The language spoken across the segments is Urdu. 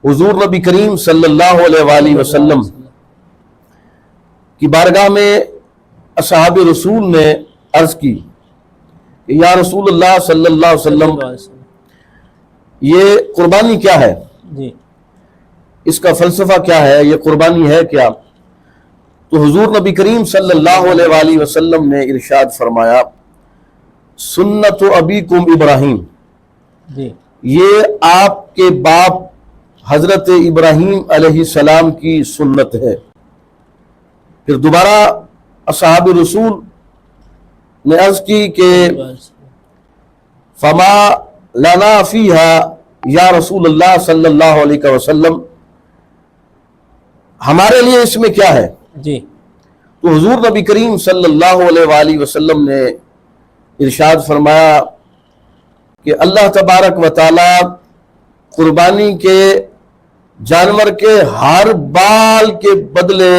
حضور نبی کریم صلی اللہ علیہ وآلہ وسلم کی بارگاہ میں اصحاب رسول نے عرض کی کہ یا رسول اللہ صلی اللہ علیہ وسلم یہ قربانی کیا ہے؟ جی اس کا فلسفہ کیا ہے؟ یہ قربانی ہے کیا؟ تو حضور نبی کریم صلی اللہ علیہ وآلہ وسلم نے ارشاد فرمایا سنت ابیکم ابراہیم، جی یہ آپ کے باپ حضرت ابراہیم علیہ السلام کی سنت ہے۔ پھر دوبارہ اصحاب رسول نے عرض کی کہ فما لنا فیہا یا رسول اللہ صلی اللہ علیہ وسلم، ہمارے لیے اس میں کیا ہے؟ جی تو حضور نبی کریم صلی اللہ علیہ وآلہ وسلم نے ارشاد فرمایا کہ اللہ تبارک و تعالی قربانی کے جانور کے ہر بال کے بدلے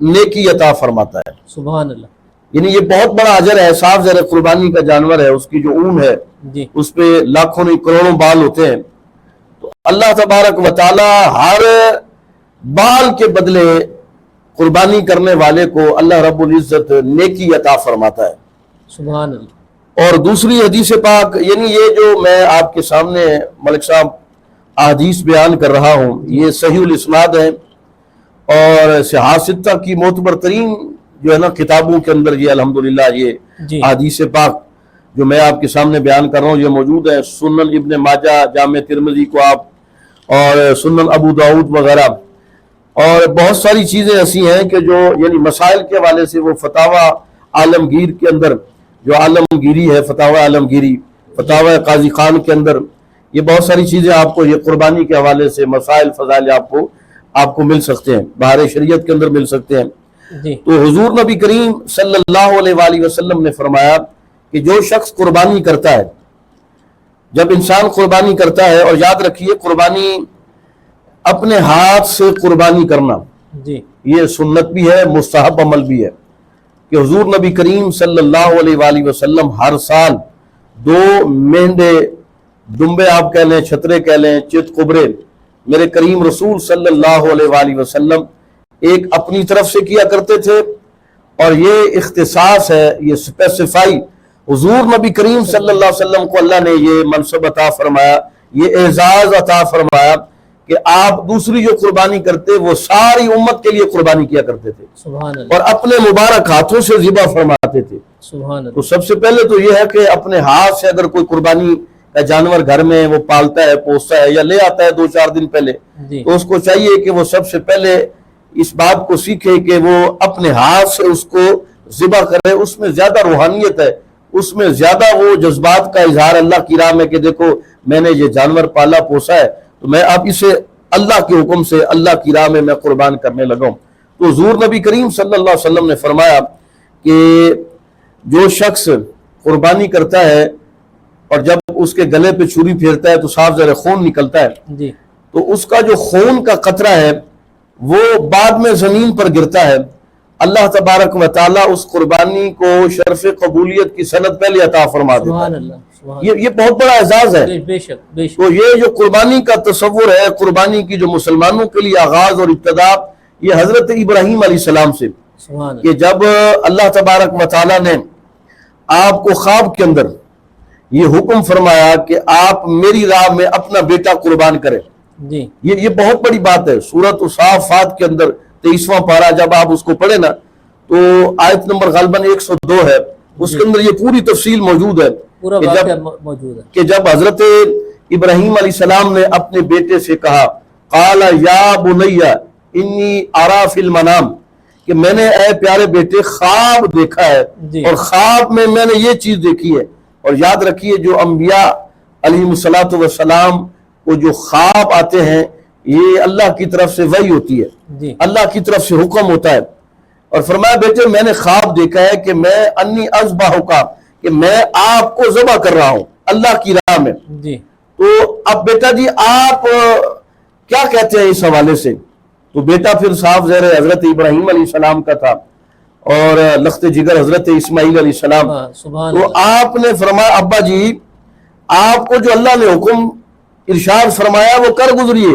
نیکی عطا فرماتا ہے۔ سبحان اللہ۔ یعنی یہ بہت بڑا اجر ہے۔ صاف ظاہر قربانی کا جانور ہے، اس کی جو اون ہے جی اس پہ لاکھوں نہیں کروڑوں بال ہوتے ہیں، تو اللہ تبارک و تعالی ہر بال کے بدلے قربانی کرنے والے کو اللہ رب العزت نیکی عطا فرماتا ہے۔ سبحان اللہ۔ اور دوسری حدیث پاک، یعنی یہ جو میں آپ کے سامنے ملک صاحب احادیث بیان کر رہا ہوں یہ صحیح الاسناد ہے، اور صحاح ستہ کی معتبر ترین جو ہے نا کتابوں کے اندر یہ الحمدللہ یہ جی احادیث پاک جو میں آپ کے سامنے بیان کر رہا ہوں یہ موجود ہے۔ سنن ابن ماجہ، جامع ترمذی کو آپ، اور سنن ابو داؤد وغیرہ، اور بہت ساری چیزیں ایسی ہیں کہ جو یعنی مسائل کے حوالے سے وہ فتاوی عالمگیر کے اندر جو عالمگیری ہے، فتاوی عالمگیری، فتاوی قاضی خان کے اندر یہ بہت ساری چیزیں آپ کو یہ قربانی کے حوالے سے مسائل فضائل آپ کو مل سکتے ہیں، بہار شریعت کے اندر مل سکتے ہیں۔ جی تو حضور نبی کریم صلی اللہ علیہ وآلہ وسلم نے فرمایا کہ جو شخص قربانی کرتا ہے، جب انسان قربانی کرتا ہے، اور یاد رکھیے قربانی اپنے ہاتھ سے قربانی کرنا جی یہ سنت بھی ہے، مستحب عمل بھی ہے، کہ حضور نبی کریم صلی اللہ علیہ وآلہ وسلم ہر سال 2 مہندے، دمبے آپ کہہ لیں، چھترے کہہ لیں، چت قبرے، میرے کریم رسول صلی اللہ علیہ وآلہ وسلم ایک اپنی طرف سے کیا کرتے تھے، اور یہ اختصاص ہے، یہ سپیسیفائی حضور نبی کریم صلی اللہ علیہ وسلم کو اللہ نے یہ منصب عطا فرمایا، یہ اعزاز عطا فرمایا کہ آپ دوسری جو قربانی کرتے وہ ساری امت کے لیے قربانی کیا کرتے تھے، سبحان اللہ۔ اور اپنے مبارک ہاتھوں سے ذبح فرماتے تھے۔ سبحان تو اللہ۔ سب سے پہلے تو یہ ہے کہ اپنے ہاتھ سے اگر کوئی قربانی کا جانور گھر میں وہ پالتا ہے، پوستا ہے، یا لے آتا ہے 2-4 دن پہلے، جی تو اس کو چاہیے کہ وہ سب سے پہلے اس بات کو سیکھے کہ وہ اپنے ہاتھ سے اس کو ذبح کرے۔ اس میں زیادہ روحانیت ہے، اس میں زیادہ وہ جذبات کا اظہار اللہ کی راہ میں کہ دیکھو میں نے یہ جانور پالا پوسا ہے تو میں اب اسے اللہ کے حکم سے اللہ کی راہ میں قربان کرنے لگا ہوں۔ تو حضور نبی کریم صلی اللہ علیہ وسلم نے فرمایا کہ جو شخص قربانی کرتا ہے اور جب اس کے گلے پہ چھری پھیرتا ہے تو صاف ظاہر خون نکلتا ہے، جی تو اس کا جو خون کا قطرہ ہے وہ بعد میں زمین پر گرتا ہے، اللہ تبارک و تعالیٰ اس قربانی کو شرف قبولیت کی سند پہلے عطا فرما دیتا سبحان ہے۔ اللہ۔ سبحان یہ بہت بڑا اعزاز ہے۔ اللہ۔ بے شک بے شک۔ تو یہ جو قربانی کا تصور ہے، قربانی کی جو مسلمانوں کے لیے آغاز اور ابتدا یہ حضرت ابراہیم علیہ السلام سے، سبحان اللہ۔ کہ جب اللہ تبارک و تعالیٰ نے آپ کو خواب کے اندر یہ حکم فرمایا کہ آپ میری راہ میں اپنا بیٹا قربان کریں، جی یہ بہت بڑی بات ہے۔ سورۃ الصافات کے اندر 23واں پارہ جب آپ اس کو پڑھیں نا تو آیت نمبر غالباً 102 ہے، اس کے اندر یہ پوری تفصیل موجود ہے پورا کہ واقعہ موجود ہے۔ کہ جب حضرت ابراہیم علیہ السلام نے اپنے بیٹے سے کہا قال یا بنی انی ارا فی المنام، کہ میں نے اے پیارے بیٹے خواب دیکھا ہے، جی اور خواب میں میں نے یہ چیز دیکھی ہے۔ اور یاد رکھیے جو انبیاء علیہم الصلاۃ والسلام کو جو خواب آتے ہیں یہ اللہ کی طرف سے وحی ہوتی ہے، جی اللہ کی طرف سے حکم ہوتا ہے۔ اور فرمایا بیٹے میں نے خواب دیکھا ہے کہ میں انی اذبحک، کہ میں آپ کو ذبح کر رہا ہوں اللہ کی راہ میں۔ جی تو اب بیٹا جی آپ کیا کہتے ہیں اس حوالے سے؟ تو بیٹا پھر صاف ظاہر حضرت ابراہیم علیہ السلام کا تھا اور لخت جگر حضرت اسماعیل علیہ السلام۔ سبحان تو اللہ۔ آپ نے فرمایا ابا جی آپ کو جو اللہ نے حکم ارشاد فرمایا وہ کر گزریے،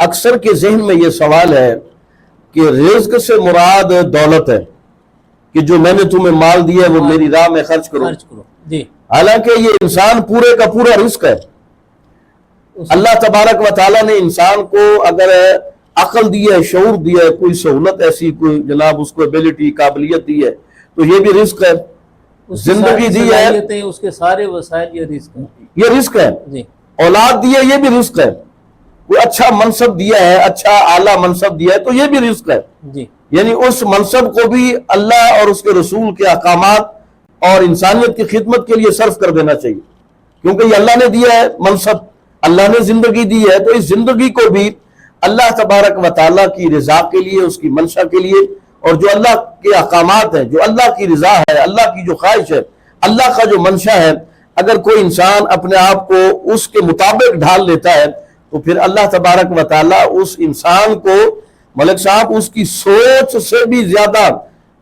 اکثر کے ذہن میں یہ سوال ہے کہ رزق سے مراد دولت ہے، کہ جو میں نے تمہیں مال دیا ہے وہ میری راہ میں خرچ کرو. جی حالانکہ یہ انسان پورے کا پورا رزق ہے. اللہ تبارک و تعالیٰ نے انسان کو اگر عقل دی ہے، شعور دیا ہے، کوئی سہولت ایسی، کوئی جناب اس کو ایبلٹی، قابلیت دی ہے، تو یہ بھی رزق ہے. زندگی دی ہے، اس کے سارے وسائل یہ رزق ہے. یہ رزق ہے. جی اولاد دی ہے، یہ بھی رزق ہے. کوئی اچھا منصب دیا ہے، اچھا اعلیٰ منصب دیا ہے، تو یہ بھی رزق ہے. جی یعنی اس منصب کو بھی اللہ اور اس کے رسول کے احکامات اور انسانیت کی خدمت کے لیے صرف کر دینا چاہیے، کیونکہ یہ اللہ نے دیا ہے منصب، اللہ نے زندگی دی ہے، تو اس زندگی کو بھی اللہ تبارک و تعالیٰ کی رضا کے لیے، اس کی منشا کے لیے، اور جو اللہ کے احکامات ہیں، جو اللہ کی رضا ہے، اللہ کی جو خواہش ہے، اللہ کا جو منشا ہے، اگر کوئی انسان اپنے آپ کو اس کے مطابق ڈھال لیتا ہے تو پھر اللہ تبارک و تعالیٰ اس انسان کو، ملک صاحب، اس کی سوچ سے بھی زیادہ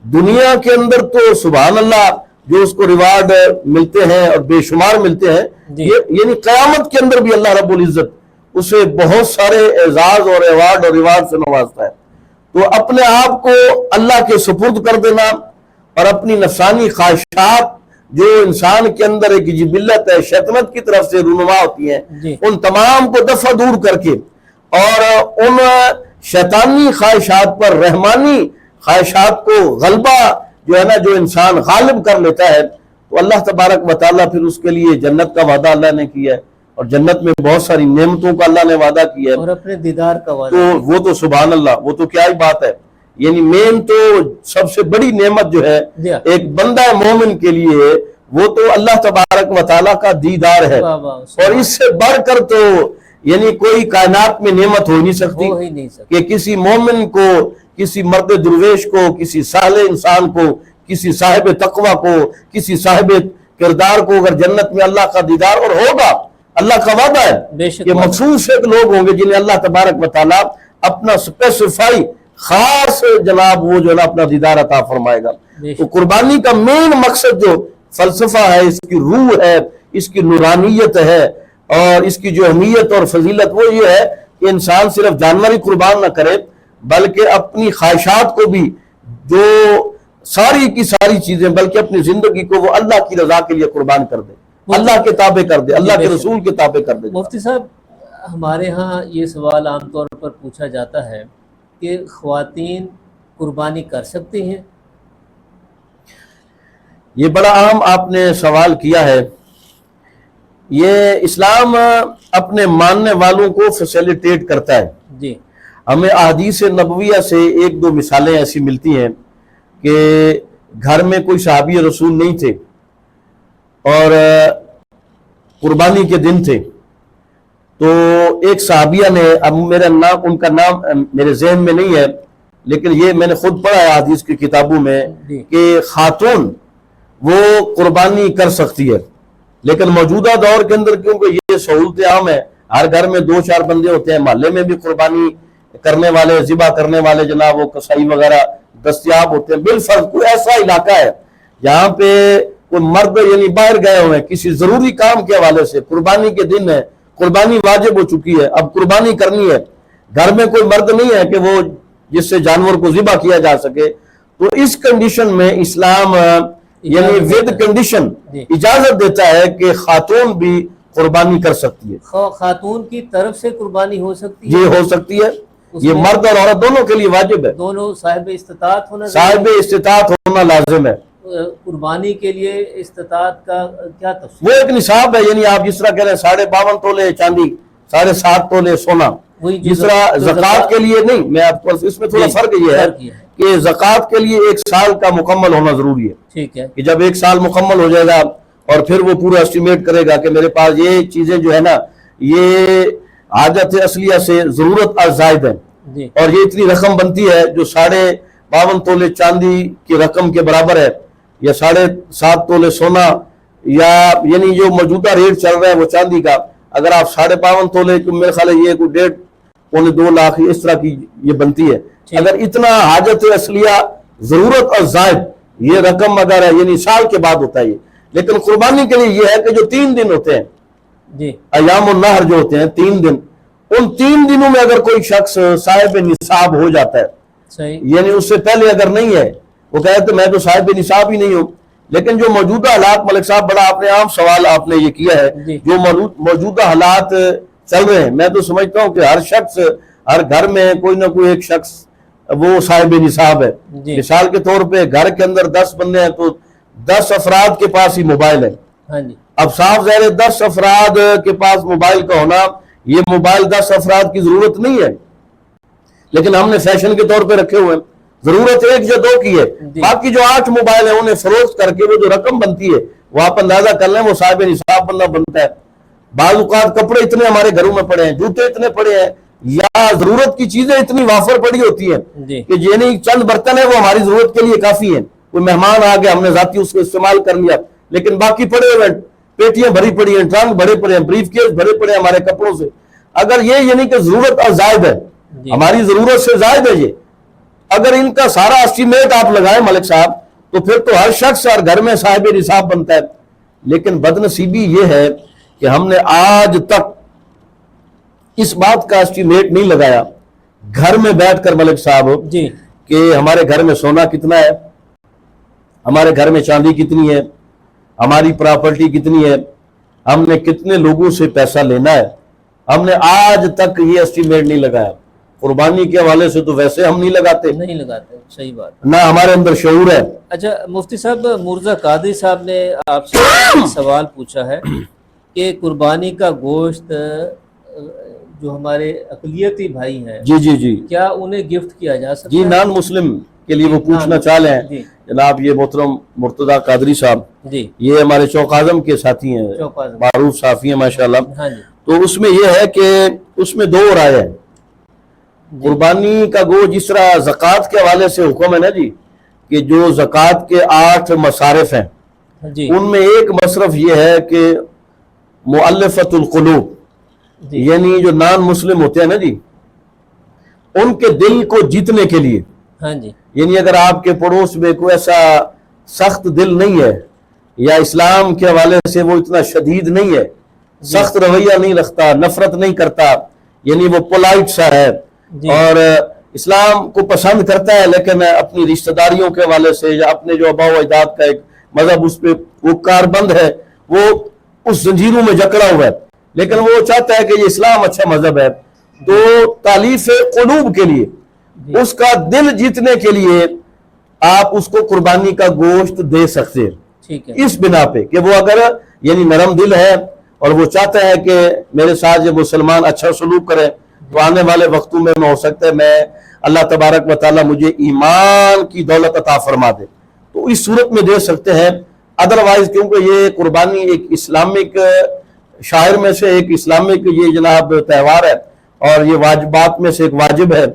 دنیا کے اندر تو سبحان اللہ جو اس کو ریوارڈ ملتے ہیں اور بے شمار ملتے ہیں، یعنی قیامت کے اندر بھی اللہ رب العزت اسے بہت سارے اعزاز اور ایوارڈ اور ریوارڈ سے نوازتا ہے. تو اپنے آپ کو اللہ کے سپرد کر دینا اور اپنی نفسانی خواہشات جو انسان کے اندر ایک جبلت ہے، شیطنت کی طرف سے رونما ہوتی ہیں، ان تمام کو دفع دور کر کے اور ان شیطانی خواہشات پر رحمانی خواہشات کو غلبہ جو ہے نا، جو انسان غالب کر لیتا ہے، تو اللہ تبارک و تعالیٰ پھر اس کے لیے جنت کا وعدہ اللہ نے کیا ہے، اور جنت میں بہت ساری نعمتوں کا اللہ نے وعدہ کیا ہے، اور اپنے دیدار کا وعدہ. تو وہ تو سبحان اللہ، وہ تو کیا ہی بات ہے. یعنی مین تو سب سے بڑی نعمت جو ہے ایک بندہ مومن کے لیے، وہ تو اللہ تبارک و تعالیٰ کا دیدار ہے، اور اس سے بڑھ کر تو یعنی کوئی کائنات میں نعمت ہو نہیں سکتی کہ کسی مومن کو، کسی مرد درویش کو، کسی صالح انسان کو، کسی صاحب تقوی کو، کسی صاحب کردار کو اگر جنت میں اللہ کا دیدار، اور ہوگا، اللہ کا وعدہ ہے کہ مخصوص ایک لوگ ہوں گے جنہیں اللہ تبارک و تعالیٰ اپنا اسپیسیفائی خاص جناب وہ جو ہے اپنا دیدار عطا فرمائے گا. تو قربانی کا مین مقصد جو فلسفہ ہے، اس کی روح ہے، اس کی نورانیت ہے، اور اس کی جو اہمیت اور فضیلت وہ یہ ہے کہ انسان صرف جانور ہی قربان نہ کرے، بلکہ اپنی خواہشات کو بھی، جو ساری کی ساری چیزیں، بلکہ اپنی زندگی کو وہ اللہ کی رضا کے لیے قربان کر دے، اللہ کے تابع کر دے، اللہ کے رسول کے تابع کر دے. مفتی صاحب، ہمارے ہاں یہ سوال عام طور پر پوچھا جاتا ہے کہ خواتین قربانی کر سکتی ہیں؟ یہ بڑا عام آپ نے سوال کیا ہے. یہ اسلام اپنے ماننے والوں کو فیسیلیٹیٹ کرتا ہے. جی ہمیں احادیث نبویہ سے ایک دو مثالیں ایسی ملتی ہیں کہ گھر میں کوئی صحابی رسول نہیں تھے اور قربانی کے دن تھے، تو ایک صحابیہ نے، اب میرا نام، ان کا نام میرے ذہن میں نہیں ہے، لیکن یہ میں نے خود پڑھا ہے حدیث کی کتابوں میں کہ خاتون وہ قربانی کر سکتی ہے، لیکن موجودہ دور کے اندر کیونکہ یہ سہولتیں عام ہیں، ہر گھر میں 2-4 بندے ہوتے ہیں، محلے میں بھی قربانی کرنے والے، ذبح کرنے والے جناب وہ کسائی وغیرہ دستیاب ہوتے ہیں. بالفرض کوئی ایسا علاقہ ہے جہاں پہ کوئی مرد یعنی باہر گئے ہوئے ہیں کسی ضروری کام کے حوالے سے، قربانی کے دن ہے، قربانی واجب ہو چکی ہے، اب قربانی کرنی ہے، گھر میں کوئی مرد نہیں ہے کہ وہ جس سے جانور کو ذبح کیا جا سکے، تو اس کنڈیشن میں اسلام یعنی ود کنڈیشن اجازت دیتا ہے کہ خاتون بھی قربانی کر سکتی ہے. خاتون کی طرف سے قربانی ہو سکتی ہے؟ یہ ہو سکتی ہے، یہ مرد اور عورت دونوں کے لیے واجب ہے، دونوں صاحب استطاعت ہونا، صاحب استطاعت ہونا لازم ہے. قربانی کے لیے استطاعت کا کیا تفصیل؟ وہ ایک نصاب ہے، یعنی آپ جس طرح کہہ رہے ہیں 52.5 تولے چاندی، 7.5 تولے سونا، جس طرح زکوٰۃ کے لیے نہیں، میں آپ کو اس میں تھوڑا فرق یہ ہے کہ زکوٰۃ کے لیے 1 سال کا مکمل ہونا ضروری ہے. ٹھیک ہے کہ جب 1 سال مکمل ہو جائے گا اور پھر وہ پورا اسٹیمیٹ کرے گا کہ میرے پاس یہ چیزیں جو ہے نا یہ حاجت اصلیہ سے ضرورت زائد ہے، اور یہ اتنی رقم بنتی ہے جو 52.5 تولے چاندی کی رقم کے برابر ہے، یا 7.5 تولے سونا، یا یعنی جو موجودہ ریٹ چل رہا ہے وہ چاندی کا، اگر آپ 52.5 تولے، میرے خیال ہے یہ کوئی 1.5-2 لاکھ اس طرح کی یہ بنتی ہے. اگر اتنا حاجت اصلیہ ضرورت اور زائد یہ رقم اگر ہے، یعنی سال کے بعد ہوتا ہے یہ. لیکن قربانی کے لیے یہ ہے کہ جو 3 دن ہوتے ہیں، ایام النہر جو ہوتے ہیں 3 دن، ان 3 دنوں میں اگر کوئی شخص صاحب نصاب ہو جاتا ہے، صحیح، یعنی اس سے پہلے اگر نہیں ہے، وہ کہتے میں تو صاحب نصاب ہی نہیں ہوں. لیکن جو موجودہ حالات، ملک صاحب بڑا اپنے عام سوال آپ نے یہ کیا ہے، جی جو موجودہ حالات چل رہے ہیں، میں تو سمجھتا ہوں کہ ہر شخص، ہر گھر میں کوئی نہ کوئی ایک شخص وہ صاحب نصاب ہے. جی مثال کے طور پہ گھر کے اندر 10 بندے ہیں تو 10 افراد کے پاس ہی موبائل ہے. ہاں جی اب صاف ظاہر ہے 10 افراد کے پاس موبائل کا ہونا، یہ موبائل 10 افراد کی ضرورت نہیں ہے، لیکن ہم نے فیشن کے طور پہ رکھے ہوئے ہیں. ضرورت 1 یا 2 کی ہے. جی باقی جو 8 موبائل ہیں انہیں فروخت کر کے وہ جو رقم بنتی ہے وہ آپ اندازہ کر لیں، وہ صاحب نصاب بندہ بنتا ہے. بعض اوقات کپڑے اتنے ہمارے گھروں میں پڑے ہیں، جوتے اتنے پڑے ہیں، یا ضرورت کی چیزیں اتنی وافر پڑی ہوتی ہیں جی کہ یعنی چند برتن ہیں وہ ہماری ضرورت کے لیے کافی ہیں. کوئی مہمان آ گیا، ہم نے ذاتی اس کو استعمال کر لیا، لیکن باقی پڑے ہوئے ہیں، پیٹیاں بھری پڑی ہیں، ٹرنک بھرے پڑے ہیں، بریف کیس بھرے پڑے ہیں ہمارے کپڑوں سے. اگر یہ یعنی کہ ضرورت زائد ہے، جی ہماری ضرورت سے زائد ہے یہ، اگر ان کا سارا اسٹیمیٹ آپ لگائیں ملک صاحب، تو پھر تو ہر شخص ہر گھر میں صاحب نصاب بنتا ہے. لیکن بدنصیبی یہ ہے کہ ہم نے آج تک اس بات کا اسٹیمیٹ نہیں لگایا گھر میں بیٹھ کر ملک صاحب جی کہ ہمارے گھر میں سونا کتنا ہے، ہمارے گھر میں چاندی کتنی ہے، ہماری پراپرٹی کتنی ہے، ہم نے کتنے لوگوں سے پیسہ لینا ہے. ہم نے آج تک یہ اسٹیمیٹ نہیں لگایا. قربانی کے حوالے سے تو ویسے ہم نہیں لگاتے، نہیں لگاتے، صحیح بات. نہ ہمارے اندر شعور ہے. اچھا مفتی صاحب، مرزا قادری صاحب نے آپ سے ایک سوال پوچھا ہے کہ قربانی کا گوشت جو ہمارے اقلیتی بھائی ہیں، جی جی جی کیا انہیں گفٹ کیا جا سکتا جی ہے؟ نان مسلم کے لیے وہ پوچھنا نان چاہ رہے ہیں. جی جناب یہ محترم مرتضیٰ قادری صاحب، جی یہ ہمارے چوک اعظم کے ساتھی ہیں، چوک اعظم. معروف صحافی ہیں ماشاءاللہ. ہاں جی تو اس میں یہ ہے کہ اس میں 2 رائے ہیں. جی قربانی کا گوشت جس طرح زکوٰۃ کے حوالے سے حکم ہے نا جی، کہ جو زکوٰۃ کے 8 مصارف ہیں جی ان میں ایک مصرف یہ ہے کہ مؤلفۃ القلوب، جی یعنی جو نان مسلم ہوتے ہیں نا جی، ان کے دل کو جیتنے کے لیے، ہاں جی یعنی اگر آپ کے پڑوس میں کوئی ایسا سخت دل نہیں ہے یا اسلام کے حوالے سے وہ اتنا شدید نہیں ہے، سخت رویہ نہیں رکھتا، نفرت نہیں کرتا، یعنی وہ پولائٹ سا ہے جی اور اسلام کو پسند کرتا ہے، لیکن اپنی رشتہ داریوں کے حوالے سے یا اپنے جو آباء و اجداد کا ایک مذہب اس پہ وہ کاربند ہے، وہ اس زنجیروں میں جکڑا ہوا ہے، لیکن وہ چاہتا ہے کہ یہ اسلام اچھا مذہب ہے. تو تالیف قلوب کے لیے، جی اس کا دل جیتنے کے لیے آپ اس کو قربانی کا گوشت دے سکتے ہیں، ٹھیک ہے. اس بنا پہ کہ وہ اگر یعنی نرم دل ہے اور وہ چاہتا ہے کہ میرے ساتھ یہ مسلمان اچھا سلوک کرے، تو آنے والے وقتوں میں ہو سکتا ہے میں اللہ تبارک و تعالیٰ مجھے ایمان کی دولت عطا فرما دے، تو اس صورت میں دے سکتے ہیں. ادروائز کیونکہ یہ قربانی ایک اسلامک شاعر میں سے ایک اسلامک یہ جناب تہوار ہے اور یہ واجبات میں سے ایک واجب ہے،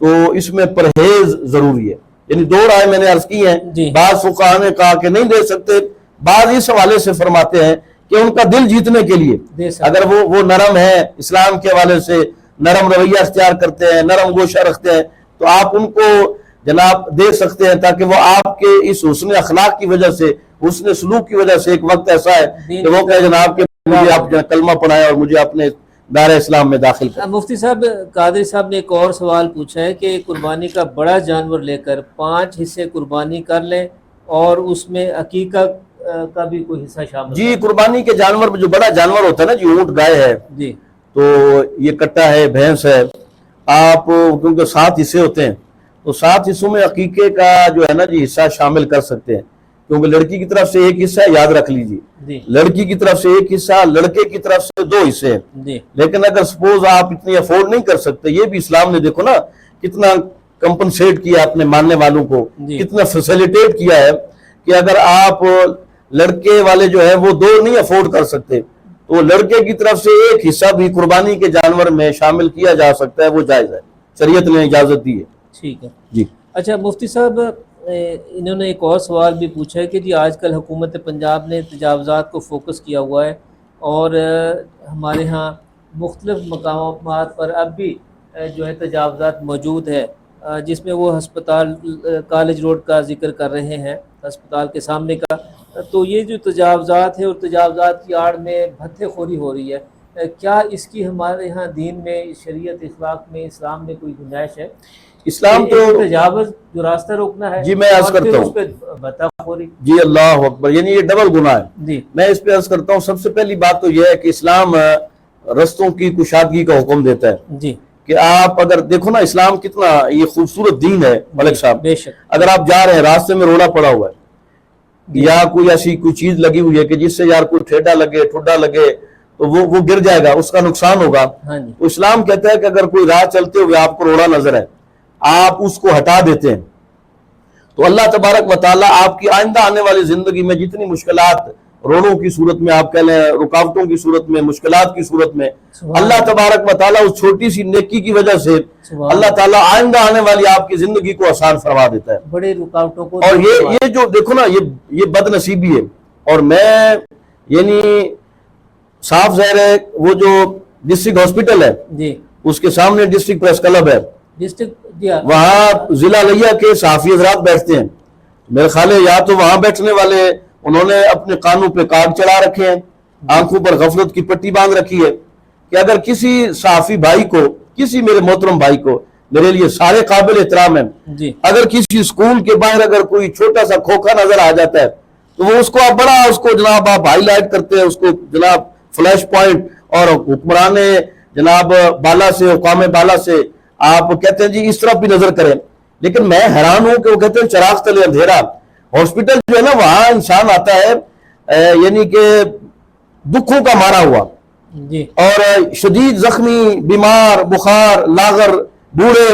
تو اس میں پرہیز ضروری ہے. یعنی 2 رائے میں نے عرض کی ہیں. جی. بعض فقہاء نے کہا کہ نہیں دے سکتے، بعض اس حوالے سے فرماتے ہیں کہ ان کا دل جیتنے کے لیے دے سکتے اگر وہ نرم ہے، اسلام کے حوالے سے نرم رویہ اختیار کرتے ہیں، نرم گوشہ رکھتے ہیں، تو آپ ان کو جناب دے سکتے ہیں تاکہ وہ آپ کے اس حسن اخلاق کی وجہ سے، حسن سلوک کی وجہ سے ایک وقت ایسا ہے کہ وہ کہے جناب کہ مجھے آپ کلمہ پڑھائیں اور مجھے اپنے دار اسلام میں داخل کریں. مفتی صاحب، قادری صاحب نے ایک اور سوال پوچھا ہے کہ قربانی کا بڑا جانور لے کر 5 حصے قربانی کر لیں اور اس میں عقیقہ کا بھی کوئی حصہ شامل جی قربانی کے جانور میں جو بڑا جانور ہوتا ہے نا جی، اونٹ گائے ہے، جی تو یہ کٹا ہے، بھینس ہے، آپ کیونکہ 7 حصے ہوتے ہیں تو 7 حصوں میں عقیقے کا جو ہے نا جی حصہ شامل کر سکتے ہیں، کیونکہ لڑکی کی طرف سے 1 حصہ ہے، یاد رکھ لیجیے، جی لڑکی کی طرف سے 1 حصہ، لڑکے کی طرف سے 2 حصے ہیں. جی لیکن اگر سپوز آپ اتنی افورڈ نہیں کر سکتے، یہ بھی اسلام نے دیکھو نا کتنا کمپنسیٹ کیا اپنے ماننے والوں کو، جی. کتنا فیسیلیٹیٹ کیا ہے کہ اگر آپ لڑکے والے جو ہے وہ 2 نہیں افورڈ کر سکتے تو لڑکے کی طرف سے 1 حصہ بھی قربانی کے جانور میں شامل کیا جا سکتا ہے، وہ جائز ہے، شریعت نے اجازت دی ہے. ٹھیک ہے. جی اچھا مفتی صاحب، انہوں نے ایک اور سوال بھی پوچھا ہے کہ جی آج کل حکومت پنجاب نے تجاوزات کو فوکس کیا ہوا ہے اور ہمارے ہاں مختلف مقامات پر اب بھی جو ہے تجاوزات موجود ہے، جس میں وہ ہسپتال کالج روڈ کا ذکر کر رہے ہیں، ہسپتال کے سامنے کا. تو یہ جو تجاوزات ہے اور تجاوزات کی آڑ میں بھتّے خوری ہو رہی ہے، کیا اس کی ہمارے ہاں دین میں، شریعت اخلاق میں، اسلام میں کوئی گنجائش ہے؟ اسلام تو ایک تجاوز جو راستہ روکنا ہے، جی میں عرض اور پھر کرتا اس ہوں، پہ بطخوری. جی اللہ اکبر، یعنی یہ ڈبل گناہ ہے. جی میں اس پہ عرض کرتا ہوں، سب سے پہلی بات تو یہ ہے کہ اسلام رستوں کی کشادگی کا حکم دیتا ہے جی کہ آپ اگر دیکھو نا اسلام کتنا یہ خوبصورت دین ہے ملک صاحب. بے شک. اگر آپ جا رہے ہیں راستے میں روڑا پڑا ہوا ہے جی یا کوئی ایسی کوئی چیز لگی ہوئی ہے کہ جس سے یار کوئی ٹھیڈا لگے ٹھڈا لگے تو وہ گر جائے گا، اس کا نقصان ہوگا. ہاں جی تو اسلام کہتا ہے کہ اگر کوئی راہ چلتے ہوئے آپ کو روڑا نظر ہے، آپ اس کو ہٹا دیتے ہیں، تو اللہ تبارک و تعالیٰ آپ کی آئندہ آنے والی زندگی میں جتنی مشکلات روڑوں کی صورت میں، آپ کہہ لیں رکاوٹوں کی صورت میں، مشکلات کی صورت میں، سبحان اللہ تبارک و تعالیٰ اس چھوٹی سی نیکی کی وجہ سے سبحان اللہ تعالیٰ آئندہ آنے والی آپ کی زندگی کو آسان فرما دیتا ہے. بڑے رکاوٹوں کو اور دور یہ جو دیکھو نا یہ بد نصیبی ہے. اور میں یعنی صاف ظاہر ہے وہ جو ڈسٹرکٹ ہاسپٹل ہے جی اس کے سامنے ڈسٹرکٹ پریس کلب ہے، ڈسٹرکٹ وہاں ضلع لیا کے صحافی حضرات بیٹھتے ہیں. میرے خیال ہے یا تو وہاں بیٹھنے والے انہوں نے اپنے کانوں پہ کارڈ چڑھا رکھے ہیں، آنکھوں پر غفلت کی پٹی باندھ رکھی ہے کہ اگر کسی صحافی بھائی کو، کسی میرے محترم بھائی کو، میرے لیے سارے قابل احترام ہیں، جی اگر کسی اسکول کے باہر اگر کوئی چھوٹا سا کھوکھا نظر آ جاتا ہے تو وہ اس کو آپ بڑا اس کو جناب آپ ہائی لائٹ کرتے ہیں، اس کو جناب فلیش پوائنٹ اور حکمران جناب بالا سے، حکام بالا سے آپ کہتے ہیں جی اس طرف بھی نظر کریں. لیکن میں حیران ہوں کہ وہ کہتے ہیں چراغ تلے اندھیرا. ہاسپٹل جو ہے نا وہاں انسان آتا ہے یعنی کہ دکھوں کا مارا ہوا جی اور شدید زخمی، بیمار، بخار، لاغر، بوڑھے،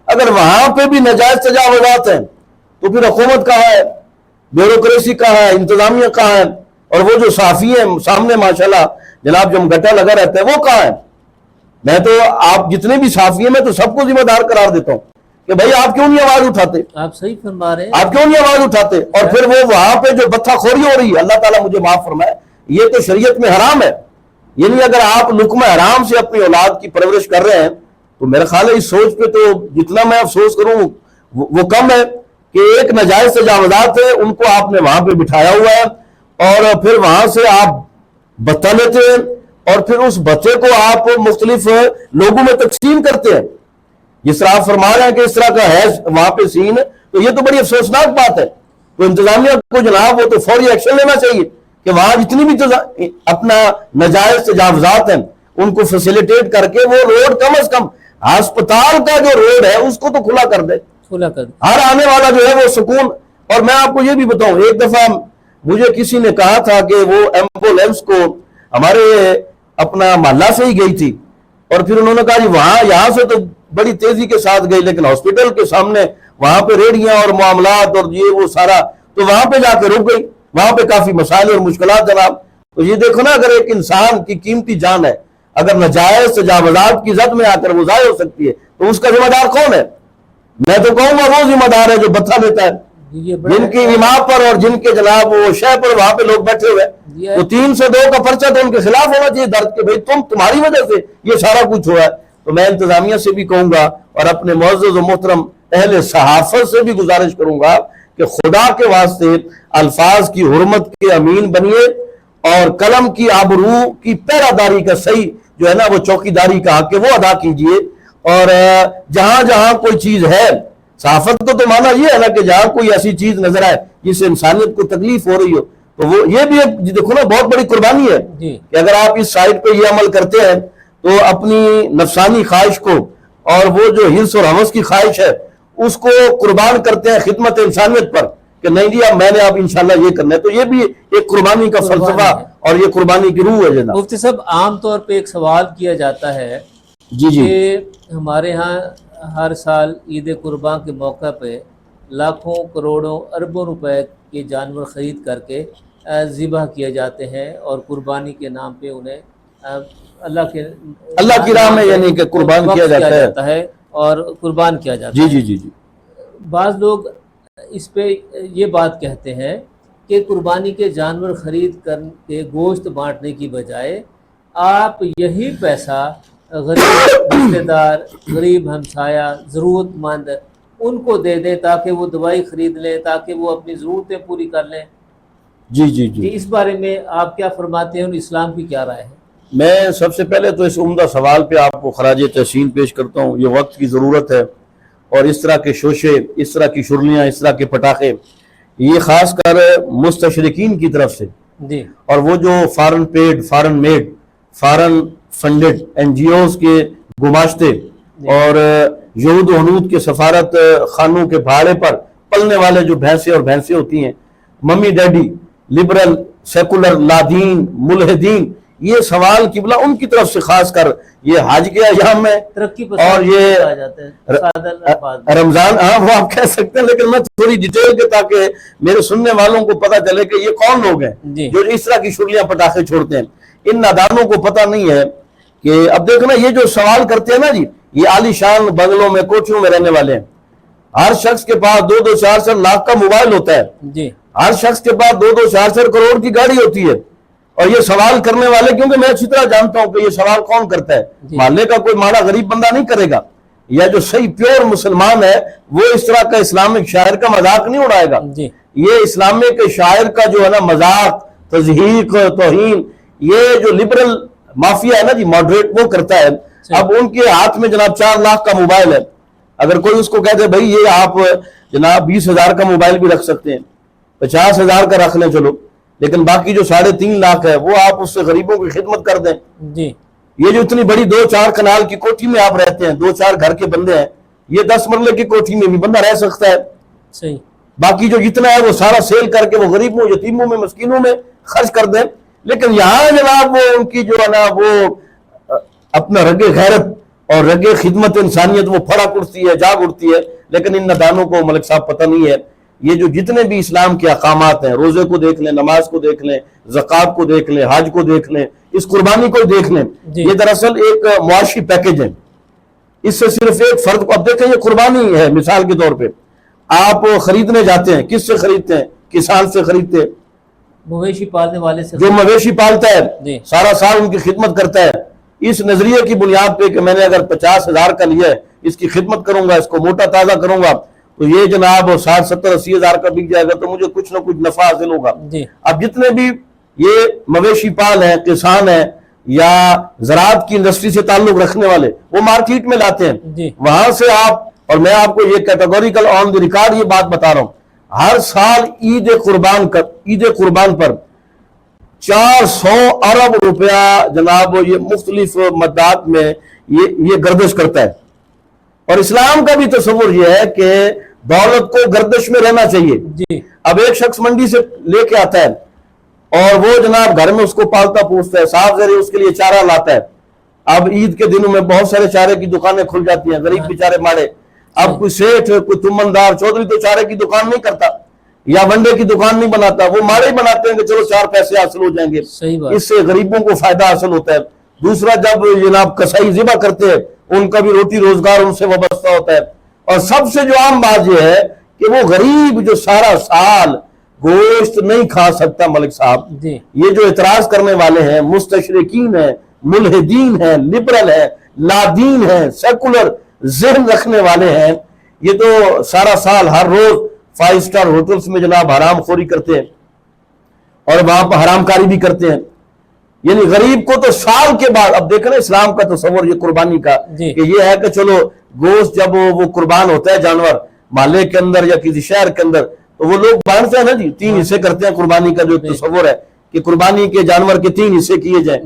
اگر وہاں پہ بھی ناجائز تجاوزات ہیں تو پھر حکومت کہاں ہے، بیوروکریسی کہاں ہے، انتظامیہ کہاں ہے، اور وہ جو صحافی ہیں سامنے ماشاءاللہ جناب جمگٹا لگا رہتا ہے وہ کہاں ہے؟ میں تو آپ جتنے بھی صحافی ہیں میں تو سب کو ذمہ دار قرار دیتا ہوں کہ بھائی آپ کیوں نہیں آواز اٹھاتے، آپ صحیح فرما رہے ہیں. آپ کیوں نہیں آواز اٹھاتے؟ اور پھر وہ وہاں پہ جو بتھا خوری ہو رہی ہے، اللہ تعالیٰ مجھے معاف فرمائے، یہ تو شریعت میں حرام ہے. یعنی اگر آپ لقمہ حرام سے اپنی اولاد کی پرورش کر رہے ہیں تو میرا خیال ہے اس سوچ پہ تو جتنا میں افسوس کروں وہ کم ہے کہ ایک ناجائز تجاوزات ہے ان کو آپ نے وہاں پہ بٹھایا ہوا ہے اور پھر وہاں سے آپ بتہ لیتے ہیں اور پھر اس بچے کو آپ مختلف لوگوں میں تقسیم کرتے ہیں. جس طرح آپ فرما رہے ہیں کہ اس طرح کا ہے وہاں پہ سین، تو یہ تو بڑی افسوسناک بات ہے. تو انتظامیہ کو جناب وہ تو فوری ایکشن لینا چاہیے کہ وہاں جتنی بھی اپنا ناجائز تجاوزات ہیں ان کو فیسیلیٹیٹ کر کے وہ روڈ کم از کم ہسپتال کا جو روڈ ہے اس کو تو کھلا کر دے، کھلا کر دیں. ہر آنے والا جو ہے وہ سکون. اور میں آپ کو یہ بھی بتاؤں، ایک دفعہ مجھے کسی نے کہا تھا کہ وہ ایمبولینس کو ہمارے اپنا محلہ سے ہی گئی تھی اور پھر انہوں نے کہا جی وہاں یہاں سے تو بڑی تیزی کے ساتھ گئی لیکن ہاسپٹل کے سامنے وہاں پہ ریڑیاں اور معاملات اور یہ وہ سارا، تو وہاں پہ جا کے رک گئی. وہاں پہ کافی مسائل اور مشکلات جناب. تو یہ دیکھو نا اگر ایک انسان کی قیمتی جان ہے اگر ناجائز تجاوزات کی زد میں آ کر وہ ضائع ہو سکتی ہے تو اس کا ذمہ دار کون ہے؟ میں تو کہوں گا وہ ذمہ دار ہے جو بتھا دیتا ہے، یہ بڑا جن کی وما پر اور جن کے جناب وہ شے پر وہاں پہ لوگ بیٹھے ہوئے یہ تو 302 کا پرچہ تو ان کے خلاف ہونا چاہیے درد کہ بھئی تمہاری وجہ سے یہ سارا کچھ ہوا ہے. تو میں انتظامیہ سے بھی کہوں گا اور اپنے معزز و محترم اہل صحافت سے بھی گزارش کروں گا کہ خدا کے واسطے الفاظ کی حرمت کے امین بنیے اور قلم کی آبرو کی پہرہ داری کا صحیح جو ہے نا وہ چوکیداری کا حق ہے وہ ادا کیجئے. اور جہاں جہاں کوئی چیز ہے، صحافت کو تو مانا یہ ہے نا کہ جہاں کوئی ایسی چیز نظر آئے جس سے انسانیت کو تکلیف ہو رہی ہو تو وہ یہ بھی ایک دیکھو نا بہت بڑی قربانی ہے جی کہ اگر آپ اس سائٹ پہ یہ عمل کرتے ہیں تو اپنی نفسانی خواہش کو اور وہ جو حرص اور ہوس کی خواہش ہے اس کو قربان کرتے ہیں خدمت انسانیت پر کہ نہیں جی اب میں نے اب انشاءاللہ یہ کرنا ہے. تو یہ بھی ایک قربانی کا فلسفہ اور یہ قربانی کی روح ہے جناب. مفتی صاحب عام طور پہ ایک سوال کیا جاتا ہے جی جی کہ ہمارے ہاں ہر سال عید قربان کے موقع پہ لاکھوں کروڑوں اربوں روپے کے جانور خرید کر کے ذبح کیے جاتے ہیں اور قربانی کے نام پہ انہیں اللہ کی راہ میں یعنی کہ قربان کیا جاتا ہے اور قربان کیا جاتا جی ہے. جی جی جی بعض لوگ اس پہ یہ بات کہتے ہیں کہ قربانی کے جانور خرید کر کے گوشت بانٹنے کی بجائے آپ یہی پیسہ غریب رشتہ دار، غریب ہمسایہ، ضرورت مند ان کو دے دیں تاکہ وہ دوائی خرید لیں، تاکہ وہ اپنی ضرورتیں پوری کر لیں. جی جی جی اس بارے میں آپ کیا فرماتے ہیں اور اسلام کی کیا رائے ہے؟ میں سب سے پہلے تو اس عمدہ سوال پہ آپ کو خراج تحسین پیش کرتا ہوں. یہ وقت کی ضرورت ہے اور اس طرح کے شوشے، اس طرح کی شرلیاں، اس طرح کے پٹاخے، یہ خاص کر مستشرقین کی طرف سے جی اور وہ جو foreign paid, foreign made, foreign funded N G Os کے گماشتے اور یہود و ہنود کے سفارت خانوں کے بھاڑے پر پلنے والے جو بھینسیں اور بھینسیں ہوتی ہیں، ممی ڈیڈی، لبرل، سیکولر، لادین، ملحدین، یہ سوال قبلہ ان کی طرف سے خاص کر یہ حج کے ایام میں ترقی اور یہ آ جاتے ہیں سادہ الفاظ میں۔ رمضان، ہاں وہ آپ کہہ سکتے ہیں، لیکن میں تھوڑی ڈیٹیل کے تاکہ میرے سننے والوں کو پتہ چلے کہ یہ کون لوگ ہیں جی جو اس طرح کی شرلیاں پٹاخے چھوڑتے ہیں. ان نادانوں کو پتہ نہیں ہے کہ اب دیکھنا یہ جو سوال کرتے ہیں نا جی، یہ عالی شان بنگلوں میں، کوٹھیوں میں رہنے والے ہیں. ہر شخص کے پاس 2-2 4-4 لاکھ کا موبائل ہوتا ہے، جی ہر شخص کے پاس 2-2 4-4 کروڑ کی گاڑی ہوتی ہے. اور یہ سوال کرنے والے، کیونکہ میں اچھی طرح جانتا ہوں کہ یہ سوال کون کرتا ہے، محلے کا کوئی ماڑا غریب بندہ نہیں کرے گا، یا جو صحیح پیور مسلمان ہے وہ اس طرح کا اسلامک شاعر کا مذاق نہیں اڑائے گا. جی یہ اسلامک شاعر کا جو ہے نا مذاق، تضحیق، توہین، یہ جو لبرل مافیا ہے نا جی، ماڈریٹ، وہ کرتا ہے. اب ان کے ہاتھ میں جناب 4 لاکھ کا موبائل ہے. اگر کوئی اس کو کہتے بھائی یہ آپ جناب 20,000 کا موبائل بھی رکھ سکتے ہیں، 50,000 کا رکھ لیں چلو، لیکن باقی جو 3.5 لاکھ ہے وہ آپ اس سے غریبوں کی خدمت کر دیں. جی یہ جو اتنی بڑی 2-4 کنال کی کوٹھی میں آپ رہتے ہیں، 2-4 گھر کے بندے ہیں، یہ 10 مرلے کی کوٹھی میں بھی بندہ رہ سکتا ہے. صحیح. باقی جو جتنا ہے وہ سارا سیل کر کے وہ غریبوں، یتیموں میں، مسکینوں میں خرچ کر دیں. لیکن یہاں جناب وہ ان کی جو ہے نا وہ اپنا رگ غیرت اور رگ خدمت انسانیت وہ پھڑک اٹھتی ہے، جاگ اٹھتی ہے. لیکن ان نادانوں کو ملک صاحب پتہ نہیں ہے، یہ جو جتنے بھی اسلام کے احکامات ہیں، روزے کو دیکھ لیں، نماز کو دیکھ لیں، زکوٰۃ کو دیکھ لیں، حج کو دیکھ لیں، اس قربانی کو دیکھ لیں، یہ دراصل ایک معاشی پیکیج ہے. اس سے صرف ایک فرد کو، اب دیکھیں یہ قربانی ہے. مثال کے طور پہ آپ خریدنے جاتے ہیں، کس سے خریدتے ہیں؟ کسان سے خریدتے ہیں، مویشی پالنے والے سے، جو مویشی پالتا ہے، سارا سال ان کی خدمت کرتا ہے. اس نظریے کی بنیاد پہ کہ میں نے اگر 50,000 کا لیا ہے، اس کی خدمت کروں گا، اس کو موٹا تازہ کروں گا، تو یہ جناب 60, 70, 80 ہزار کا بک جائے گا تو مجھے کچھ نہ کچھ نفع حاصل ہوگا. اب جتنے بھی یہ مویشی پال ہیں، کسان ہیں، یا زراعت کی انڈسٹری سے تعلق رکھنے والے، وہ مارکیٹ میں لاتے ہیں. وہاں سے آپ، اور میں آپ کو یہ کیٹیگوریکل آن دی ریکارڈ یہ بات بتا رہا ہوں، ہر سال عید قربان پر 400 ارب روپیہ جناب یہ مختلف مدات میں یہ گردش کرتا ہے. اور اسلام کا بھی تصور یہ ہے کہ دولت کو گردش میں رہنا چاہیے. اب ایک شخص منڈی سے لے کے آتا ہے اور وہ جناب گھر میں اس کو پالتا پوستا ہے، صاف ذریعے اس کے لیے چارہ لاتا ہے. اب عید کے دنوں میں بہت سارے چارے کی دکانیں کھل جاتی ہیں، غریب بیچارے ماڑے. اب کوئی سیٹھ، کوئی تمندار، چودھری تو چارے کی دکان نہیں کرتا یا ونڈے کی دکان نہیں بناتا، وہ ماڑے ہی بناتے ہیں کہ چلو 4 پیسے حاصل ہو جائیں گے. اس سے غریبوں کو فائدہ حاصل ہوتا ہے. دوسرا، جب جناب کسائی ذبح کرتے ہیں، ان کا بھی روٹی روزگار ان سے وابستہ ہوتا ہے. اور سب سے جو عام بات یہ ہے کہ وہ غریب جو سارا سال گوشت نہیں کھا سکتا، ملک صاحب، یہ جو اعتراض کرنے والے ہیں، مستشرقین ہیں، ملحدین ہیں، لبرل ہیں، لادین ہیں، سیکولر ذہن رکھنے والے ہیں، یہ تو سارا سال ہر روز 5 سٹار ہوٹلز میں جناب حرام خوری کرتے ہیں اور وہاں پر حرام کاری بھی کرتے ہیں. یعنی غریب کو تو سال کے بعد، اب دیکھیں نا اسلام کا تصور یہ قربانی کا کہ یہ ہے کہ چلو گوشت جب وہ قربان ہوتا ہے جانور محلے کے اندر یا کسی شہر کے اندر، تو وہ لوگ بانٹتے ہیں نا جی، 3 حصے کرتے ہیں. قربانی کا جو تصور ہے کہ قربانی کے جانور کے 3 حصے کیے جائیں،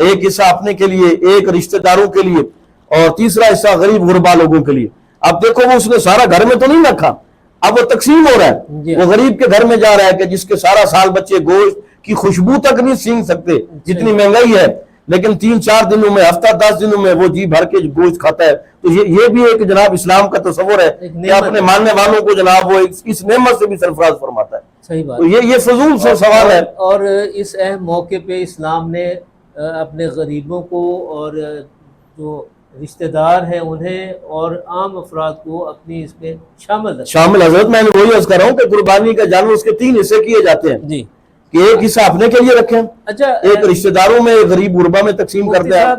ایک حصہ اپنے کے لیے، ایک رشتہ داروں کے لیے، اور تیسرا حصہ غریب غربا لوگوں کے لیے. اب دیکھو وہ اس نے سارا گھر میں تو نہیں رکھا، اب وہ تقسیم ہو رہا ہے، وہ غریب کے گھر میں جا رہا ہے کہ جس کے سارا سال بچے گوشت کی خوشبو تک نہیں سینگ سکتے، جتنی مہنگائی ہے، لیکن 3-4 دنوں میں، ہفتہ 10 دنوں میں وہ جی بھر کے گوشت کھاتا ہے. تو یہ بھی ایک جناب اسلام کا تصور ہے کہ اپنے ماننے والوں کو جناب وہ اس نعمت سے بھی سرفراز فرماتا ہے. صحیح بات. تو یہ فضول سے سوال ہے. اور اس اہم موقع پہ اسلام نے اپنے غریبوں کو اور جو رشتہ دار ہیں انہیں اور عام افراد کو اپنی اس میں شامل حضرت میں نے وہی عرض کر رہا ہوں کہ قربانی کا جانور اس کے 3 حصے کیے جاتے ہیں جی، کہ ایک حصہ اپنے کے لیے رکھیں، اچھا ایک رشتہ داروں میں، ایک غریب غربا میں تقسیم کرتے ہیں.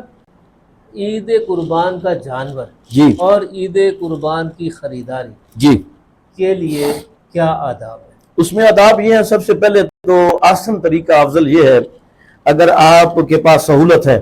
عید قربان کا جانور جی اور عید قربان کی خریداری جی کے لیے کیا آداب ہے؟ اس میں آداب یہ ہیں، سب سے پہلے تو آسان طریقہ افضل یہ ہے، اگر آپ کے پاس سہولت ہے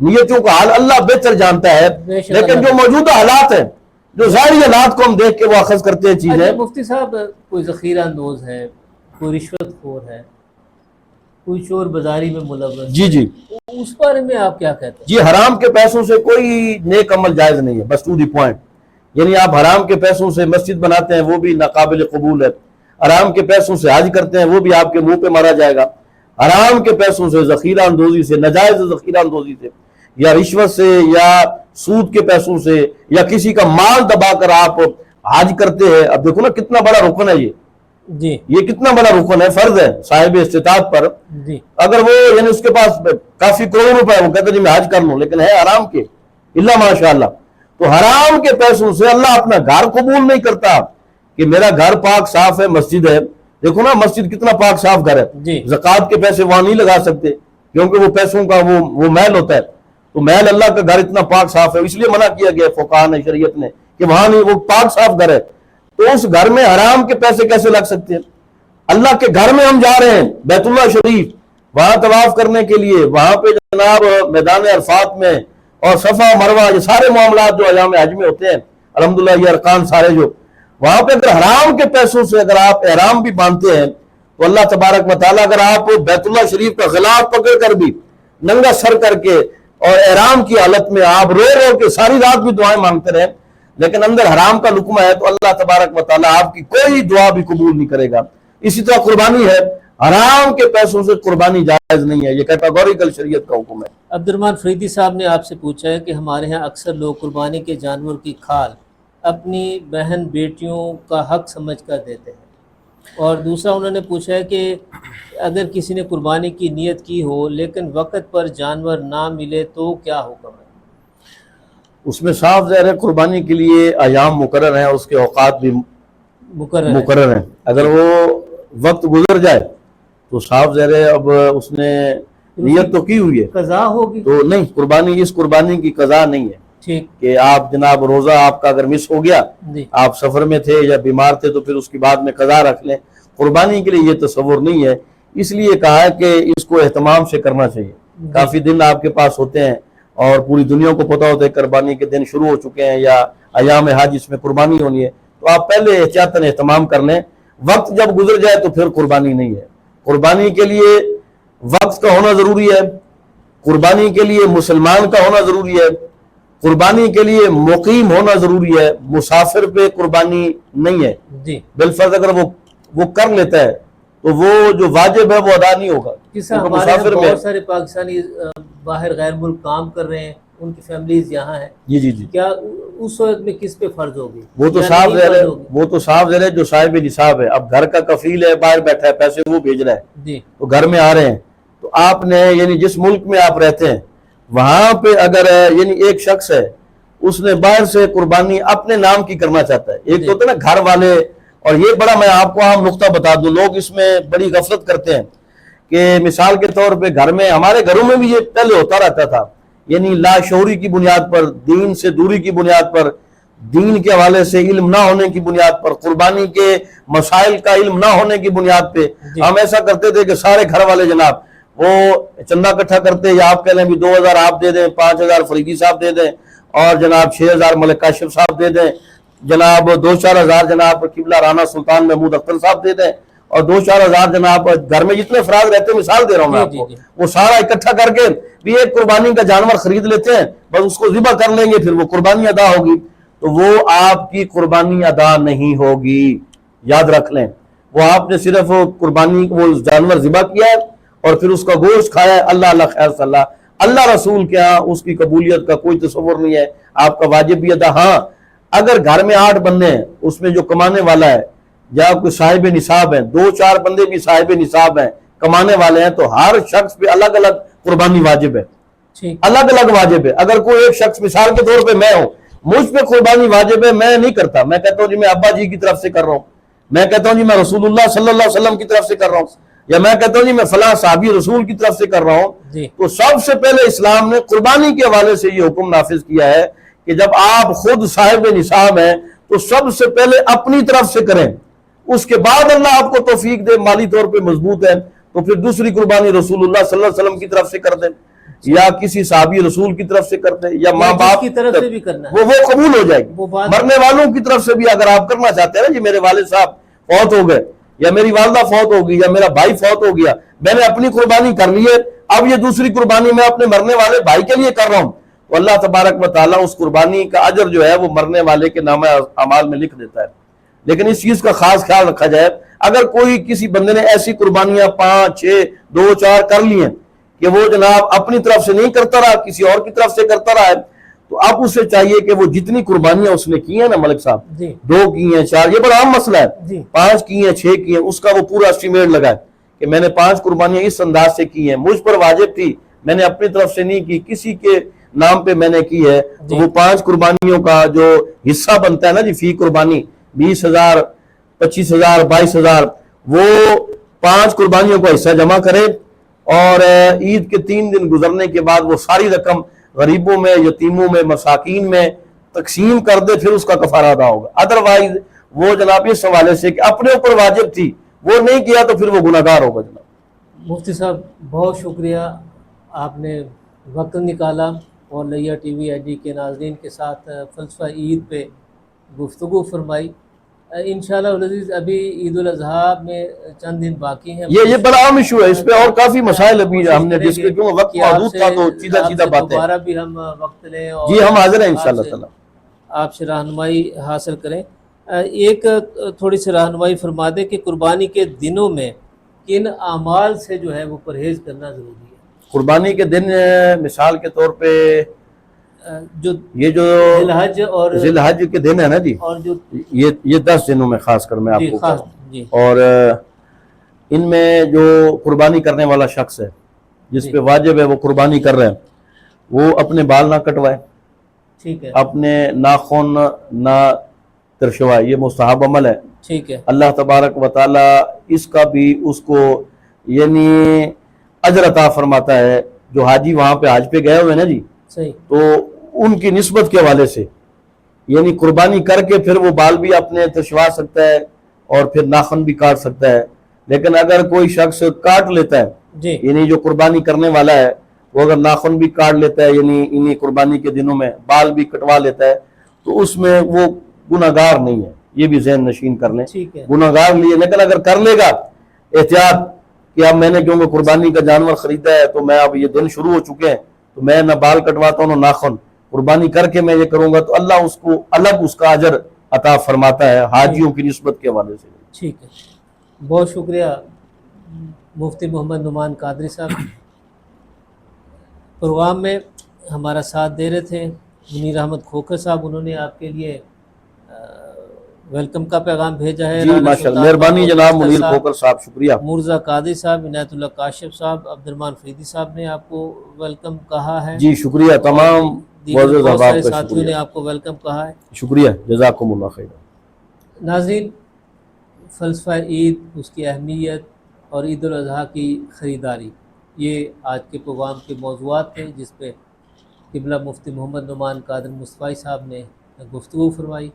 نیتوں کا حال اللہ بہتر جانتا ہے، بے شک لیکن اللہ جو موجودہ حالات ہیں، جو ظاہری حالات کو ہم دیکھ کے وہ اخذ کرتے ہیں چیزیں. اچھا مفتی صاحب، کوئی ذخیرہ اندوز ہے، کوئی رشوت خور ہے، کوئی چور بازاری میں ملوث جی جی ہے، اس بارے میں آپ کیا کہتے ہیں؟ جی، حرام کے پیسوں سے کوئی نیک عمل جائز نہیں ہے، بس ٹو دی پوائنٹ. یعنی آپ حرام کے پیسوں سے مسجد بناتے ہیں وہ بھی ناقابل قبول ہے، حرام کے پیسوں سے حج کرتے ہیں وہ بھی آپ کے منہ پہ مارا جائے گا. حرام کے پیسوں سے، ذخیرہ اندوزی سے، ناجائز ذخیرہ اندوزی سے، یا رشوت سے، یا سود کے پیسوں سے، یا کسی کا مال دبا کر آپ حج کرتے ہیں. اب دیکھو نا کتنا بڑا رکن ہے جی یہ کتنا بڑا رکن ہے، فرض ہے صاحب استطاعت پر. جی اگر وہ یعنی اس کے پاس کافی کروڑوں روپے ہے، وہ کہتے ہیں جی میں حج کر لوں، لیکن ہے حرام کے، اللہ ماشاء اللہ. تو حرام کے پیسوں سے اللہ اپنا گھر قبول نہیں کرتا کہ میرا گھر پاک صاف ہے، مسجد ہے. دیکھو نا مسجد کتنا پاک صاف گھر ہے. جی زکوٰۃ کے پیسے وہاں نہیں لگا سکتے کیونکہ وہ پیسوں کا وہ محل ہوتا ہے. تو محل اللہ کا گھر اتنا پاک صاف ہے، اس لیے منع کیا گیا فقہاء نے، شریعت نے، کہ وہاں نہیں، وہ پاک صاف گھر ہے. تو اس گھر میں حرام کے پیسے کیسے لگ سکتے ہیں؟ اللہ کے گھر میں ہم جا رہے ہیں، بیت اللہ شریف، وہاں طواف کرنے کے لیے، وہاں پہ جناب میدان عرفات میں اور صفا مروہ، یہ سارے معاملات جو ایام حج میں ہوتے ہیں، الحمدللہ یہ ارکان سارے جو وہاں پہ، اگر حرام کے پیسوں سے اگر آپ احرام بھی باندھتے ہیں تو اللہ تبارک و تعالیٰ اگر آپ بیت اللہ شریف کا غلاف پکڑ کر بھی ننگا سر کر کے اور احرام کی حالت میں آپ رو رو کے ساری رات بھی دعائیں مانگتے رہیں، لیکن اندر حرام کا لقمہ ہے، تو اللہ تبارک و تعالیٰ آپ کی کوئی دعا بھی قبول نہیں کرے گا. اسی طرح قربانی ہے، حرام کے پیسوں سے قربانی جائز نہیں ہے، یہ کیٹاگوریکل شریعت کا حکم ہے. عبد الرحمن فریدی صاحب نے آپ سے پوچھا ہے کہ ہمارے ہاں اکثر لوگ قربانی کے جانور کی کھال اپنی بہن بیٹیوں کا حق سمجھ کر دیتے ہیں، اور دوسرا انہوں نے پوچھا ہے کہ اگر کسی نے قربانی کی نیت کی ہو لیکن وقت پر جانور نہ ملے تو کیا حکم ہے؟ اس میں صاف ظاہر ہے قربانی کے لیے ایام مقرر ہیں، اس کے اوقات بھی مقرر ہیں. اگر وہ وقت گزر جائے تو صاف ظاہر ہے اب اس نے نیت تو کی ہوئی ہے قضا ہوگی تو نہیں، قربانی اس قربانی کی قضا نہیں ہے. ٹھیک کہ آپ جناب روزہ آپ کا اگر مس ہو گیا، جی آپ سفر میں تھے یا بیمار تھے، تو پھر اس کی بعد میں قضا رکھ لیں. قربانی کے لیے یہ تصور نہیں ہے، اس لیے کہا ہے کہ اس کو اہتمام سے کرنا چاہیے. کافی دن آپ کے پاس ہوتے ہیں اور پوری دنیا کو پتہ ہوتا ہے قربانی کے دن شروع ہو چکے ہیں یا ایام حج اس میں قربانی ہونی ہے، تو آپ پہلے احتیاطاً اہتمام کر لیں. وقت جب گزر جائے تو پھر قربانی نہیں ہے. قربانی کے لیے وقت کا ہونا ضروری ہے، قربانی کے لیے مسلمان کا ہونا ضروری ہے، قربانی کے لیے مقیم ہونا ضروری ہے. مسافر پہ قربانی نہیں ہے. جی بالفرض اگر وہ کر لیتا ہے تو وہ جو واجب ہے وہ ادا نہیں ہوگا. جیسا ہمارے یہاں بہت سارے پاکستانی باہر غیر ملک کام کر رہے ہیں، ان کی فیملیز یہاں ہیں، جی جی جی کیا اس وقت میں کس پہ فرض ہوگی؟ وہ تو یا صاف نہیں ظاہر ہے، فرض ہوگی؟ وہ تو صاف ظاہر ہے جو صاحب نصاب ہے. اب گھر کا کفیل ہے، باہر بیٹھا ہے، پیسے وہ بھیج رہا ہے، جی تو گھر میں آ رہے ہیں، تو آپ نے یعنی جس ملک میں آپ رہتے ہیں وہاں پہ اگر یعنی ایک شخص ہے اس نے باہر سے قربانی اپنے نام کی کرنا چاہتا ہے. ایک تو ہوتا ہے نا گھر والے، اور یہ بڑا میں آپ کو عام نقطہ بتا دوں، لوگ اس میں بڑی غفلت کرتے ہیں کہ مثال کے طور پہ گھر میں، ہمارے گھروں میں بھی یہ پہلے ہوتا رہتا تھا، یعنی لاشعوری کی بنیاد پر، دین سے دوری کی بنیاد پر، دین کے حوالے سے علم نہ ہونے کی بنیاد پر، قربانی کے مسائل کا علم نہ ہونے کی بنیاد پہ ہم ایسا کرتے تھے کہ سارے گھر والے جناب وہ چندہ اکٹھا کرتے، یا آپ کہہ لیں بھی 2000 آپ دے دیں، 5000 فریدی صاحب دے دیں، اور جناب 6000 ملک کاشف صاحب دے دیں، جناب 2-4 ہزار جناب قبلہ رانا سلطان محمود اختر صاحب دے دیں، اور 2-4 ہزار جناب گھر میں جتنے افراد رہتے ہیں، مثال دے رہا ہوں میں آپ کو، وہ سارا اکٹھا کر کے بھی ایک قربانی کا جانور خرید لیتے ہیں، بس اس کو ذبح کر لیں گے، پھر وہ قربانی ادا ہوگی. تو وہ آپ کی قربانی ادا نہیں ہوگی، یاد رکھ لیں. وہ آپ نے صرف قربانی وہ جانور ذبح کیا ہے اور پھر اس کا گوشت کھایا ہے، اللہ اللہ خیر صلی اللہ، اللہ رسول کے ہاں اس کی قبولیت کا کوئی تصور نہیں ہے. آپ کا واجب بھی ادا. ہاں اگر گھر میں 8 بندے ہیں، اس میں جو کمانے والا ہے یا کوئی صاحب نصاب ہیں، 2-4 بندے بھی صاحب نصاب ہیں، کمانے والے ہیں، تو ہر شخص پہ الگ الگ قربانی واجب ہے، الگ الگ واجب ہے. اگر کوئی ایک شخص مثال کے طور پہ میں ہوں، مجھ پہ قربانی واجب ہے، میں نہیں کرتا، میں کہتا ہوں جی میں ابا جی کی طرف سے کر رہا ہوں، میں کہتا ہوں جی میں رسول اللہ صلی اللہ علیہ وسلم کی طرف سے کر رہا ہوں، یا میں کہتا ہوں جی میں فلاں صحابی رسول کی طرف سے کر رہا ہوں. تو سب سے پہلے اسلام نے قربانی کے حوالے سے یہ حکم نافذ کیا ہے کہ جب آپ خود صاحب نصاب ہیں تو سب سے پہلے اپنی طرف سے کریں، اس کے بعد اللہ آپ کو توفیق دے، مالی طور پہ مضبوط ہے تو پھر دوسری قربانی رسول اللہ صلی اللہ علیہ وسلم کی طرف سے کر دیں. یا کسی صحابی رسول کی طرف سے کرتے ہیں یا ماں جس باپ کی طرف سے بھی کرنا ہے وہ قبول ہو جائے گی. وہ بات مرنے والوں کی طرف سے بھی اگر آپ کرنا چاہتے ہیں نا جی میرے والد صاحب فوت ہو گئے یا میری والدہ فوت ہو گئی یا میرا بھائی فوت ہو گیا, میں نے اپنی قربانی کر لی ہے, اب یہ دوسری قربانی میں اپنے مرنے والے بھائی کے لیے کر رہا ہوں, تو اللہ تبارک و تعالیٰ اس قربانی کا اجر جو ہے وہ مرنے والے کے نامہ اعمال میں لکھ دیتا ہے. لیکن اس چیز کا خاص خیال رکھا جائے, اگر کوئی کسی بندے نے ایسی قربانیاں 5 6 2 4 کر لی ہیں کہ وہ جناب اپنی طرف سے نہیں کرتا رہا, کسی اور کی طرف سے کرتا رہا ہے, تو اب اس سے چاہیے کہ وہ جتنی قربانیاں اس نے کی ہیں نا ملک صاحب, جی 2 کی ہیں 4, یہ بڑا عام مسئلہ ہے, جی 5 کی ہیں 6 کی ہیں, اس کا وہ پورا اسٹیمیٹ لگائے کہ میں نے 5 قربانیاں اس انداز سے کی ہیں, مجھ پر واجب تھی, میں نے اپنی طرف سے نہیں کی, کسی کے نام پہ میں نے کی ہے, تو وہ 5 قربانیوں کا جو حصہ بنتا ہے نا جی فی قربانی 20,000 25,000 22,000, وہ 5 قربانیوں کا حصہ جمع کرے اور عید کے 3 دن گزرنے کے بعد وہ ساری رقم غریبوں میں, یتیموں میں, مساکین میں تقسیم کر دے, پھر اس کا کفارہ ادا ہوگا. ادروائز وہ جناب اس حوالے سے کہ اپنے اوپر واجب تھی وہ نہیں کیا تو پھر وہ گناہگار ہوگا. جناب مفتی صاحب بہت شکریہ, آپ نے وقت نکالا اور لیا ٹی وی ایچ ڈی کے ناظرین کے ساتھ فلسفہ عید پہ گفتگو فرمائی. انشاءاللہ العزیز ابھی عید الاضحیٰ میں چند دن باقی ہیں, یہ بڑا عام ایشو ہے, اس پہ اور کافی مسائل ابھی ہم نے جس کے کیوں وقت محدود تھا تو سیدھا باتیں. دوبارہ بھی ہم وقت لیں اور جی ہم حاضر ہیں انشاءاللہ تعالی, آپ سے رہنمائی حاصل کریں. ایک تھوڑی سی رہنمائی فرما دیں کہ قربانی کے دنوں میں کن اعمال سے جو ہے وہ پرہیز کرنا ضروری ہے. قربانی کے دن مثال کے طور پہ جو یہ جو ذی الحج کے دن ہے نا جی, اور جو یہ 10 دنوں میں خاص کر میں آپ کو خاص کہوں, اور ان میں جو قربانی کرنے والا شخص ہے جس پہ واجب ہے وہ قربانی کر رہے ہیں, وہ اپنے بال نہ کٹوائے, ٹھیک ہے, اپنے ناخن نہ ترشوائے, یہ مستحب عمل ہے. ٹھیک ہے, اللہ تبارک و تعالی اس کا بھی اس کو یعنی اجر عطا فرماتا ہے. جو حاجی وہاں پہ حج پہ گئے ہوئے نا جی, صحیح, تو ان کی نسبت کے حوالے سے یعنی قربانی کر کے پھر وہ بال بھی اپنے ترشوا سکتا ہے اور پھر ناخن بھی کاٹ سکتا ہے. لیکن اگر کوئی شخص کاٹ لیتا ہے جی یعنی جو قربانی کرنے والا ہے وہ اگر ناخن بھی کاٹ لیتا ہے یعنی انہی قربانی کے دنوں میں بال بھی کٹوا لیتا ہے تو اس میں وہ گناہگار نہیں ہے. یہ بھی ذہن نشین کر لیں, ٹھیک ہے, گناہگار لیے. لیکن اگر کر لے گا احتیاط کہ اب میں نے کیونکہ قربانی کا جانور خریدا ہے تو میں اب یہ دن شروع ہو چکے ہیں تو میں نہ بال کٹواتا ہوں نہ ناخن, قربانی کر کے میں یہ کروں گا, تو اللہ اس کو الگ اس کا اجر عطا فرماتا ہے حاجیوں کی نسبت کے حوالے سے. ٹھیک ہے, بہت شکریہ مفتی محمد نعمان قادری صاحب. پروگرام میں ہمارا ساتھ دے رہے تھے منیر احمد کھوکھر صاحب, انہوں نے آپ کے لیے ویلکم کا پیغام بھیجا ہے. جی ماشاءاللہ, مہربانی جناب منیر کھوکھر صاحب, شکریہ. مرزا قادری صاحب, عنایت اللہ کاشف صاحب, عبدالرحمن فریدی صاحب نے آپ کو ویلکم کہا ہے. جی شکریہ, تمام معزز بہت سارے احباب کا ساتھیوں نے شکریہ, آپ کو ویلکم کہا ہے. شکریہ, جزاکم اللہ خیر. ناظرین, فلسفہ عید, اس کی اہمیت اور عید الاضحیٰ کی خریداری, یہ آج کے پروگرام کے موضوعات تھے جس پہ قبلہ مفتی محمد نعمان قادر مصطفی صاحب نے گفتگو فرمائی.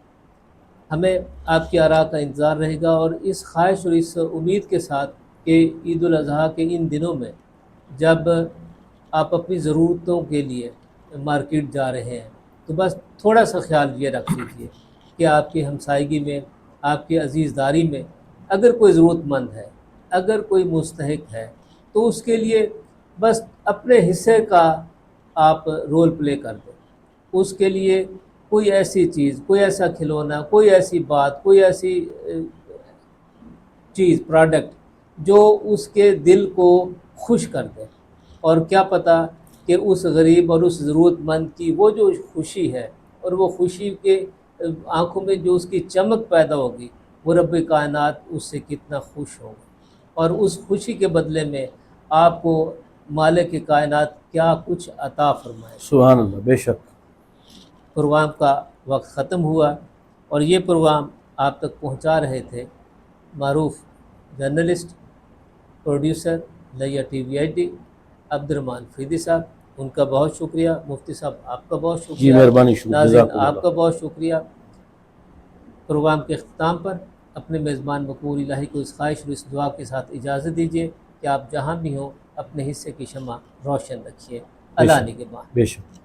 ہمیں آپ کی آراء کا انتظار رہے گا, اور اس خواہش اور اس امید کے ساتھ کہ عید الاضحیٰ کے ان دنوں میں جب آپ اپنی ضرورتوں کے لیے مارکیٹ جا رہے ہیں تو بس تھوڑا سا خیال یہ رکھ لیجیے کہ آپ کی ہمسائیگی میں, آپ کی عزیزداری میں اگر کوئی ضرورت مند ہے, اگر کوئی مستحق ہے, تو اس کے لیے بس اپنے حصے کا آپ رول پلے کر دیں. اس کے لیے کوئی ایسی چیز, کوئی ایسا کھلونا, کوئی ایسی بات, کوئی ایسی چیز, پروڈکٹ جو اس کے دل کو خوش کر دے, اور کیا پتہ کہ اس غریب اور اس ضرورت مند کی وہ جو خوشی ہے اور وہ خوشی کے آنکھوں میں جو اس کی چمک پیدا ہوگی, وہ رب کائنات اس سے کتنا خوش ہوگا, اور اس خوشی کے بدلے میں آپ کو مالک کائنات کیا کچھ عطا فرمائے. سبحان اللہ, بے شک. پروگرام کا وقت ختم ہوا, اور یہ پروگرام آپ تک پہنچا رہے تھے معروف جرنلسٹ, پروڈیوسر لیا T V H D Abdurrahman Faridi صاحب. ان کا بہت شکریہ. مفتی صاحب آپ کا بہت شکریہ. جی مہربانی, ناظرین آپ کا بہت شکریہ. پروگرام کے اختتام پر اپنے میزبان مقبول الہی کو اس خواہش اور اس دعا کے ساتھ اجازت دیجیے کہ آپ جہاں بھی ہوں اپنے حصے کی شمع روشن رکھیے. اللہ نگہبان. بے شک.